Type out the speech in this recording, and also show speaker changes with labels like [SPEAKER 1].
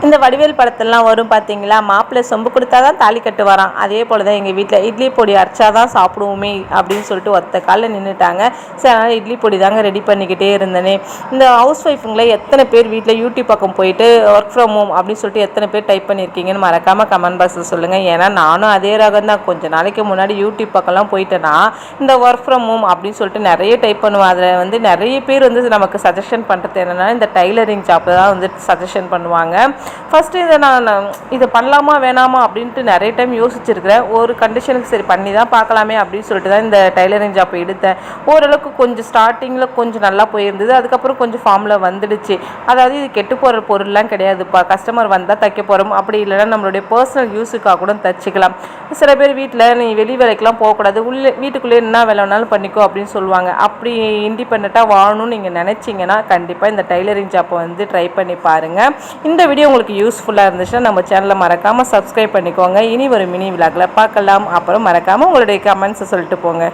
[SPEAKER 1] இந்த வடிவேல் படத்துலலாம் வரும் பார்த்தீங்களா, மாப்பிள்ளை சொம்பு கொடுத்தா தான் தாலி கட்டு வரான். அதே போல் தான் எங்கள் வீட்டில் இட்லி பொடி அரைச்சா தான் சாப்பிடுவோமே அப்படின்னு சொல்லிட்டு ஒத்த காலில் நின்றுட்டாங்க. சரி, அதனால் இட்லி பொடி தாங்க ரெடி பண்ணிக்கிட்டே இருந்தேனே. இந்த ஹவுஸ் ஒய்ஃபுங்களை எத்தனை பேர் வீட்டில் யூடியூப் பக்கம் போயிட்டு ஒர்க் ஃப்ரம் ஹோம் அப்படின்னு சொல்லிட்டு எத்தனை பேர் டைப் பண்ணியிருக்கீங்கன்னு மறக்காமல் கமெண்ட் பாக்ஸில் சொல்லுங்கள். ஏன்னா நானும் அதே ரகம் தான். கொஞ்சம் நாளைக்கு முன்னாடி யூடியூப் பக்கம்லாம் போயிட்டேன்னா இந்த ஒர்க் ஃப்ரம் ஹோம் அப்படின்னு சொல்லிட்டு நிறைய டைப் பண்ணுவேன். அதில் நிறைய பேர் நமக்கு சஜஷன் பண்ணுறது என்னென்னா இந்த டைலரிங் ஜாப்பில் தான் சஜஷன் பண்ணுவாங்க. ஃபஸ்ட்டு இதை பண்ணலாமா வேணாமா அப்படின்ட்டு நிறைய டைம் யோசிச்சிருக்கிறேன். ஒரு கண்டிஷனுக்கு சரி பண்ணி தான் பார்க்கலாமே அப்படின்னு சொல்லிட்டு தான் இந்த டைலரிங் ஜாப் எடுத்தேன். ஓரளவுக்கு கொஞ்சம் ஸ்டார்டிங்கில் கொஞ்சம் நல்லா போயிருந்தது. அதுக்கப்புறம் கொஞ்சம் ஃபார்மில் வந்துடுச்சு. அதாவது இது கெட்டு போகிற பொருள்லாம் கிடையாதுப்பா. கஸ்டமர் வந்தால் தைக்க போகிறோம், அப்படி இல்லைன்னா நம்மளுடைய பர்சனல் யூஸுக்காக கூட தைச்சிக்கலாம். சில பேர் வீட்டில் நீ வெளி வேலைக்கெலாம் போகக்கூடாது, வீட்டுக்குள்ளேயே என்ன வேலை வேணாலும் பண்ணிக்கோ அப்படின்னு சொல்லுவாங்க. அப்படி இண்டிபெண்ட்டாக வாழணும்னு நீங்கள் நினச்சிங்கன்னா கண்டிப்பாக இந்த டைலரிங் ஜாப்பை ட்ரை பண்ணி பாருங்கள். இந்த வீடியோ உங்களுக்கு யூஸ்ஃபுல்லாக இருந்துச்சுன்னா நம்ம சேனலை மறக்காமல் சப்ஸ்கிரைப் பண்ணிக்கோங்க. இனி ஒரு மினி விலாகில் பார்க்கலாம். அப்புறம் மறக்காமல் உங்களுடைய கமெண்ட்ஸை சொல்லிட்டு போங்க.